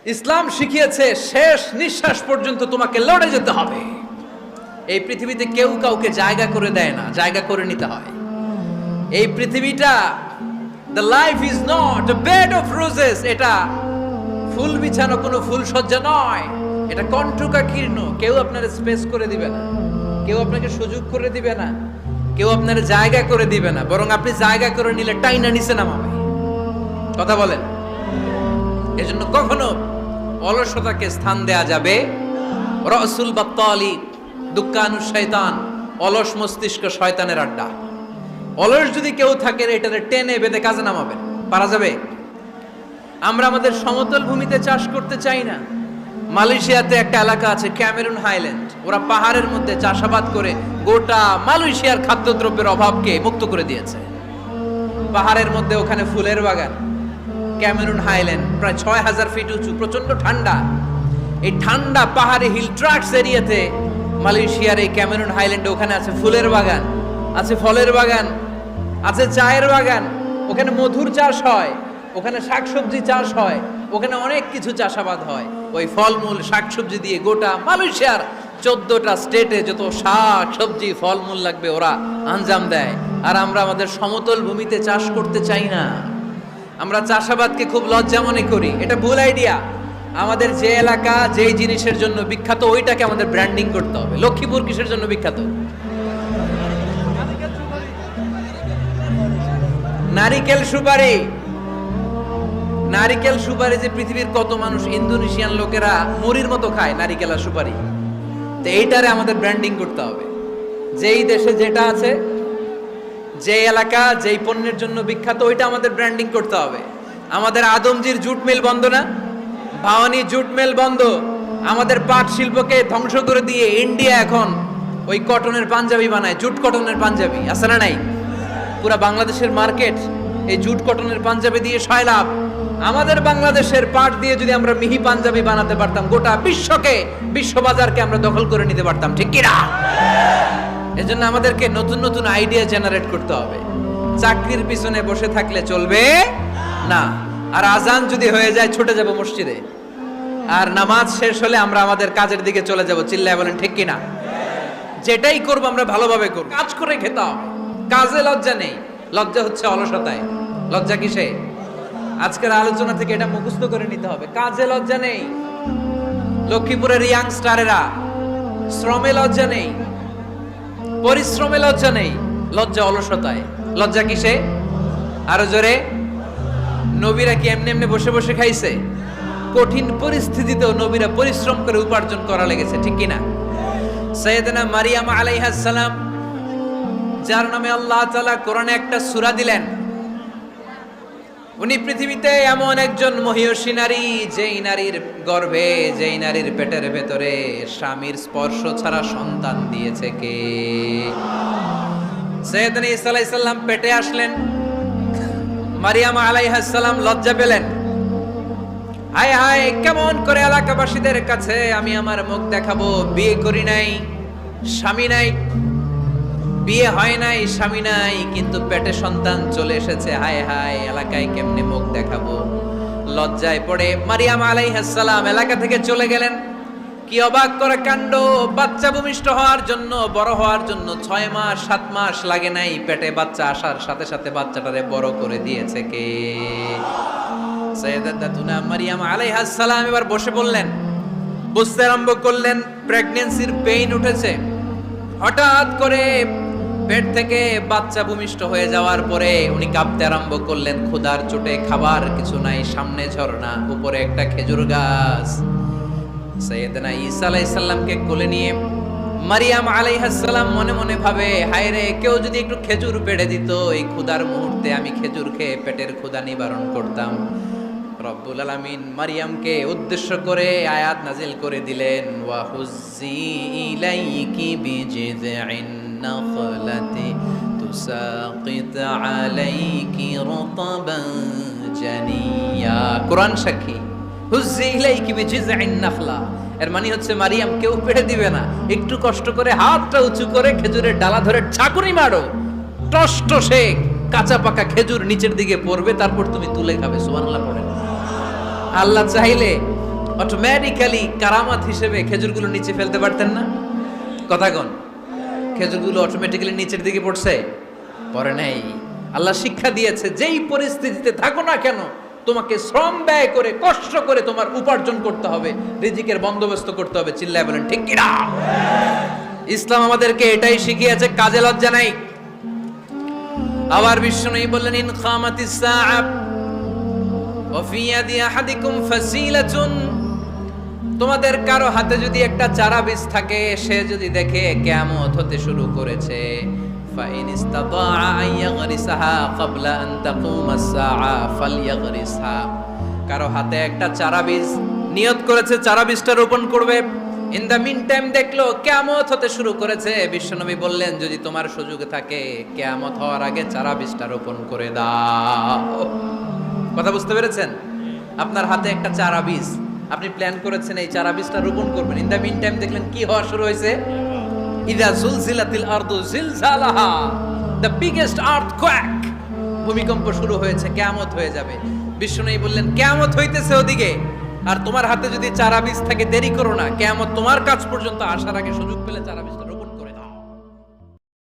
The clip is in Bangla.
ইসলাম শিখিয়েছে শেষ নিঃশ্বাস পর্যন্ত তোমাকে লড়ে যেতে হবে। এই পৃথিবীতে কেউ কাউকে জায়গা করে দেয় না, জায়গা করে নিতে হয়। এই পৃথিবীটা the life is not a bed of roses, এটা ফুল বিছানো কোনো ফুল সজ্জা নয়, এটা কণ্টকাকীর্ণ। কেউ আপনার স্পেস করে দিবে না, কেউ আপনাকে সুযোগ করে দিবে না, কেউ আপনার জায়গা করে দিবে না, বরং আপনি জায়গা করে নিলে টাইনা নিচে নামাবে। কথা বলেন। এজন্য কখনো অলসতাকে স্থান দেয়া যাবে। রসুল বাত্তালি দুঃখানু শয়তান, অলস মস্তিষ্ক শয়তানের আড্ডা। অলস যদি কেউ থাকে এটাতে টেনে বেঁধে কাজে নামাবেন, পারা যাবে? আমরা আমাদের সমতল ভূমিতে চাষ করতে চাই না। মালয়েশিয়াতে একটা এলাকা আছে ক্যামেরুন হাইল্যান্ড, ওরা পাহাড়ের মধ্যে চাষাবাদ করে গোটা মালয়েশিয়ার খাদ্যদ্রব্যের অভাবকে মুক্ত করে দিয়েছে। পাহাড়ের মধ্যে ওখানে ফুলের বাগান, ক্যামেরুন হাইল্যান্ড প্রায় ৬,০০০ ফিট উঁচু, প্রচন্ড ঠান্ডা। এই ঠান্ডা পাহাড়ে হিল ট্রাক্টস এরিয়াতে মালয়েশিয়ার এই ক্যামেরুন হাইল্যান্ডে ওখানে আছে ফুলের বাগান, আছে ফলের বাগান, আছে চায়ের বাগান, ওখানে মধুর চাষ হয়, ওখানে শাকসবজি চাষ হয়, ওখানে অনেক কিছু চাষাবাদ হয়। ওই ফলমূল শাকসবজি দিয়ে গোটা মালয়েশিয়ার 14টা স্টেটে যত শাক সবজি ফলমূল লাগবে ওরা আঞ্জাম দেয়। আর আমরা আমাদের সমতল ভূমিতে চাষ করতে চাই না। আমরা চাষাবাদকে খুব লজ্জা মনে করি, এটা ভুল আইডিয়া। আমাদের যে এলাকা যেই জিনিসের জন্য বিখ্যাত ওইটাকে আমাদের ব্র্যান্ডিং করতে হবে। লক্ষ্মীপুর কিসের জন্য বিখ্যাত? নারিকেল সুপারি। নারিকেল সুপারি যে পৃথিবীর কত মানুষ, ইন্দোনেশিয়ান লোকেরা মুড়ির মতো খায় নারিকেল আর সুপারি। তো এইটারে আমাদের ব্র্যান্ডিং করতে হবে। যেই দেশে যেটা আছে, যে এলাকা যেই পণ্যের জন্য বিখ্যাত ওইটা আমাদের ব্র্যান্ডিং করতে হবে। আমাদের আদমজির জুট মিল বন্ধ না? ভাওয়ানি জুট মিল বন্ধ। আমাদের পাট শিল্পকে ধ্বংস করে দিয়ে ইন্ডিয়া এখন ওই কটনের পাঞ্জাবি বানায়, জুট কটনের পাঞ্জাবি। আছে না নাই? পুরা বাংলাদেশের মার্কেট এই জুট কটনের পাঞ্জাবি দিয়ে সয়লাভ। আমাদের বাংলাদেশের পাট দিয়ে যদি আমরা মিহি পাঞ্জাবি বানাতে পারতাম, গোটা বিশ্ববাজারকে আমরা দখল করে নিতে পারতাম, ঠিক কিনা? এজন্য আমাদেরকে নতুন নতুন আইডিয়া জেনারেট করতে হবে। চাকরির পিছনে বসে থাকলে চলবে না। আর আজান যদি হয়ে যায় ছুটে যাব মসজিদে, আর নামাজ শেষ হলে আমরা আমাদের কাজের দিকে চলে যাব। চিল্লায় বলেন ঠিক কিনা? যেটাই করবো আমরা ভালোভাবে করব, কাজ করে খেতে হবে। কাজে লজ্জা নেই, লজ্জা হচ্ছে অলসতায়। লজ্জা কিসে? আজকের আলোচনা থেকে এটা মুখস্থ করে নিতে হবে। কাজে লজ্জা নেই। লক্ষ্মীপুরের ইয়াংস্টারেরা শ্রমে লজ্জা নেই, পরিশ্রমে লজ্জা নেই, লজ্জা অলসতায়। লজ্জা কিসে? আরো জোরে। নবীরা কি এমনি এমনি বসে বসে খাইছে? কঠিন পরিস্থিতিতেও নবীরা পরিশ্রম করে উপার্জন করা লেগেছে, ঠিক কিনা? সাইয়েদনা মারিয়াম আলাইহিস সালাম, যার নামে আল্লাহ তাআলা কোরআনে একটা সূরা দিলেন, উনি পৃথিবীতে এমন একজন মহিয়সী নারী, যেই নারীর গর্ভে, যেই নারীর পেটের ভেতরে স্বামীর স্পর্শ ছাড়া সন্তান দিয়েছে কে? সাইয়েদনা ঈসা আলাইহিস সালাম পেটে আসলেন। মারিয়াম আলাইহিস সালাম লজ্জা পেলেন। হায় হায়, কেমন করে এলাকাবাসীদের কাছে আমি আমার মুখ দেখাবো? বিয়ে করি নাই, স্বামী নাই, বিয়ে হয় নাই, স্বামী নাই, কিন্তু পেটে সন্তান চলে এসেছে। হায় হায়, এলাকায় কেমনে মুখ দেখাবো? লজ্জায় পড়ে মারিয়াম আলাইহিস সালাম এলাকা থেকে চলে গেলেন। কি অবাক করা কাণ্ড! বাচ্চা ভূমিষ্ঠ হওয়ার জন্য, বড় হওয়ার জন্য ৬ মাস ৭ মাস লাগে নাই, পেটে বাচ্চা আসার সাথে সাথে বাচ্চাটারে বড় করে দিয়েছে কে? সাইয়েদাতুনা মারিয়াম আলাইহিস সালাম এবার বসে বললেন, বুঝতে আরম্ভ করলেন প্রেগন্যান্সির পেইন উঠেছে। হঠাৎ করে পেট থেকে বাচ্চা ভূমিষ্ঠ হয়ে যাওয়ার পরে উনি কাঁপতে আরম্ভ করলেন। ক্ষুধার চোটে খাবার কিছু নাই, সামনে ঝর্ণা, উপরে একটা খেজুর গাছ। সাইয়েদনা ঈসা আলাইহিস সালামকে কোলে নিয়ে মারিয়াম আলাইহিস সালাম মনে মনে ভাবে, হায় রে, কেউ যদি একটু খেজুর পেড়ে দিত, এই ক্ষুধার মুহূর্তে আমি খেজুর খেয়ে পেটের ক্ষুধা নিবারণ করতাম। রব্বুল আলামিন মারিয়ামকে উদ্দেশ্য করে আয়াত নাজিল করে দিলেন, ওয়া হুজ্জি ইলাইকি বিজিযইন নাখলাতি তুসাকিত আলাইকি রতাবান জানিয়া। কোরআন সাক্ষী, হুজ্জি ইলাইকি বিজিযইন নাখলা, এর মানে হচ্ছে মারিয়াম কেউ পেড়ে দিবে না, একটু কষ্ট করে হাতটা উঁচু করে খেজুরের ডালা ধরে ঝাঁকুনি মারো, টসটসে কাঁচা পাকা খেজুর নিচের দিকে পড়বে, তারপর তুমি তুলে খাবে। সুবহানাল্লাহ পড়ে। আল্লাহ চাইলে অটোমেটিক্যালি কারামাত হিসেবে খেজুরগুলো নিচে ফেলতে পারতেন না? কথা কোন? খেজুরগুলো অটোমেটিক্যালি নিচের দিকে পড়ছে? পড়ে নাই। আল্লাহ শিক্ষা দিয়েছে, যেই পরিস্থিতিতে থাকো না কেন তোমাকে শ্রম ব্যয় করে কষ্ট করে তোমার উপার্জন করতে হবে, রিজিকের বন্দোবস্ত করতে হবে। চিল্লায় বলেন ঠিক কিনা? ইসলাম আমাদেরকে এটাই শিখিয়েছে, কাজে লজ্জা নাই। আবার বিষ্ণু বললেন, ইন খামাতিস সাআ ওয়া ফি ইয়াদি আহাদিকুম ফাসিলাতুন, তোমাদের কারো হাতে যদি একটা চারা বীজ থাকে, সে যদি দেখে কিয়ামত হতে শুরু করেছে, ফাইন ইসতাতাআ আন ইয়াগরিসাহা ক্বাবলা আন তাকুমাস সাআ ফালইয়াগরিসহা, কারো হাতে একটা চারা বীজ নিয়ত করেছে, চারা বীজটা রোপণ করবে। ইন দ্য মিন টাইম দেখলো কিয়ামত হতে শুরু করেছে, বিশ্বনবী বললেন, যদি তোমার সুযোগ থাকে কিয়ামত হওয়ার আগে চারা বীজটা রোপণ করে দাও। কথা বুঝতে পেরেছেন? আপনার হাতে একটা চারা বীজ, আপনি প্ল্যান করেছেন এই চারা বীজটা রোপণ করবেন। ইন দ্য মিন টাইম দেখলেন কি হওয়া শুরু হয়েছে? ইযা জুলজিলাতিল আরদু জিলজালাহা, দ্য বিগেস্ট আর্থকোয়েক, ভূমিকম্প শুরু হয়েছে, কিয়ামত হয়ে যাবে। বিষ্ণু বললেন, কিয়ামত হইতেছে ওদিকে, আর তোমার হাতে যদি চারা বীজ থাকে দেরি করো না, কিয়ামত তোমার কাছ পর্যন্ত আসার আগে সুযোগ পেলে চারা বীজটা